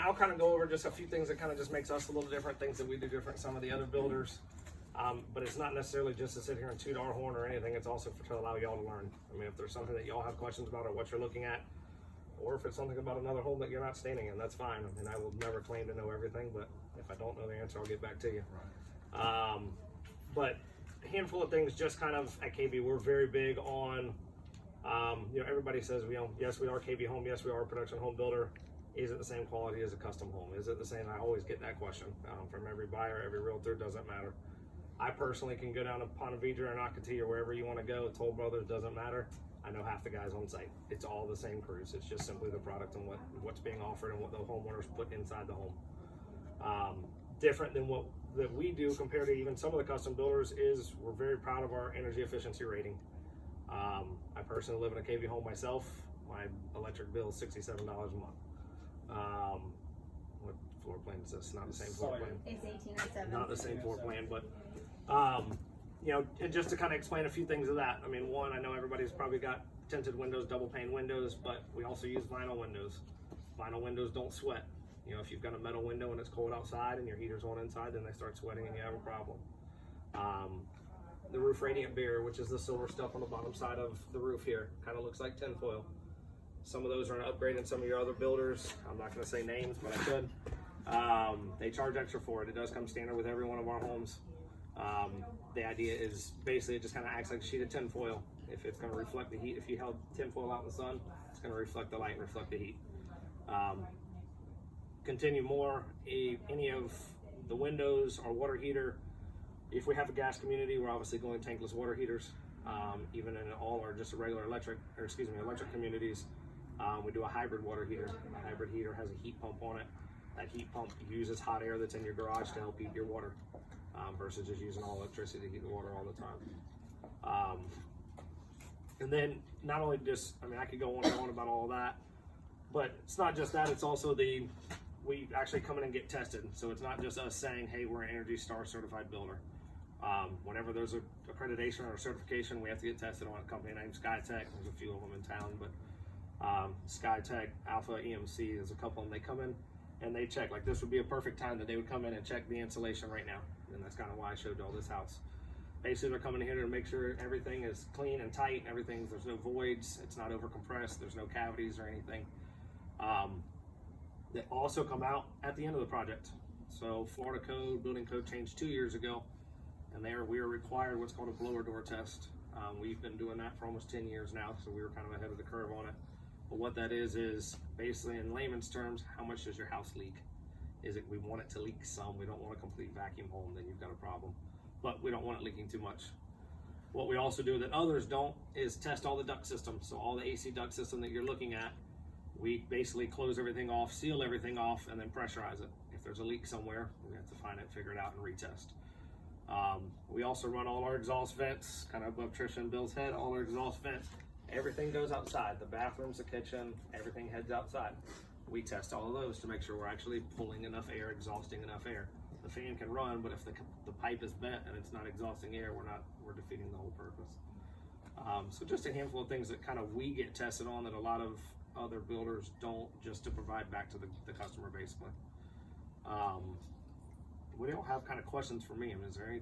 I'll kind of go over just a few things that kind of just makes us a little different, things that we do different than some of the other builders. But it's not necessarily just to sit here and toot our horn or anything. It's also to allow y'all to learn. I mean, if there's something that y'all have questions about or what you're looking at, or if it's something about another home that you're not standing in, that's fine. I mean, I will never claim to know everything, but if I don't know the answer, I'll get back to you. But a handful of things just kind of at KB, we're very big on, you know, everybody says, yes, we are KB Home. Yes, we are a production home builder. Is it the same quality as a custom home? Is it the same? I always get that question from every buyer, every realtor, doesn't matter. I personally can go down to Ponte Vedra or Nocatee or wherever you want to go. Toll Brothers, doesn't matter. I know half the guys on site. It's all the same crews. It's just simply the product and what's being offered and what the homeowners put inside the home. Different than what that we do compared to even some of the custom builders is we're very proud of our energy efficiency rating. I personally live in a KB home myself. My electric bill is $67 a month. What floor plan is this? Not the same floor plan. It's 1807. Not the same floor plan, but you know, and just to kind of explain a few things of that. I mean, one, I know everybody's probably got tinted windows, double pane windows, but we also use vinyl windows. Vinyl windows don't sweat. You know, if you've got a metal window and it's cold outside and your heater's on inside, then they start sweating and you have a problem. The roof radiant barrier, which is the silver stuff on the bottom side of the roof here, kind of looks like tinfoil. Some of those are an upgrade in some of your other builders. I'm not going to say names, but I could. They charge extra for it. It does come standard with every one of our homes. The idea is basically it just kind of acts like a sheet of tinfoil. If it's going to reflect the heat, if you held tinfoil out in the sun, it's going to reflect the light and reflect the heat. Continue more, any of the windows or water heater. If we have a gas community, we're obviously going tankless water heaters. Even in all or just a regular electric communities, we do a hybrid water heater. A hybrid heater has a heat pump on it. That heat pump uses hot air that's in your garage to help heat your water, versus just using all electricity to heat the water all the time. And then not only just, I mean, I could go on and on about all of that, but it's not just that, it's also we actually come in and get tested. So it's not just us saying, hey, we're an Energy Star certified builder. Whenever there's a accreditation or a certification, we have to get tested on a company named SkyTech. There's a few of them in town, but SkyTech, Alpha, EMC, there's a couple of them. They come in and they check. Like this would be a perfect time that they would come in and check the insulation right now. And that's kind of why I showed y'all this house. Basically, they're coming in here to make sure everything is clean and tight. There's no voids. It's not over compressed. There's no cavities or anything. They also come out at the end of the project. So Florida code, building code changed 2 years ago, and we are required what's called a blower door test. We've been doing that for almost 10 years now, so we were kind of ahead of the curve on it. But what that is basically in layman's terms, how much does your house leak? We want it to leak some. We don't want a complete vacuum home, then you've got a problem. But we don't want it leaking too much. What we also do that others don't is test all the duct systems. So all the AC duct system that you're looking at, we basically close everything off, seal everything off, and then pressurize it. If there's a leak somewhere, we have to find it, figure it out, and retest. We also run all our exhaust vents, kind of above Trisha and Bill's head, all our exhaust vents. Everything goes outside. The bathrooms, the kitchen, everything heads outside. We test all of those to make sure we're actually pulling enough air, exhausting enough air. The fan can run, but if the pipe is bent and it's not exhausting air, we're defeating the whole purpose. So just a handful of things that kind of we get tested on that a lot of other builders don't, just to provide back to the customer basically. We don't have kind of questions for me. I mean, is there any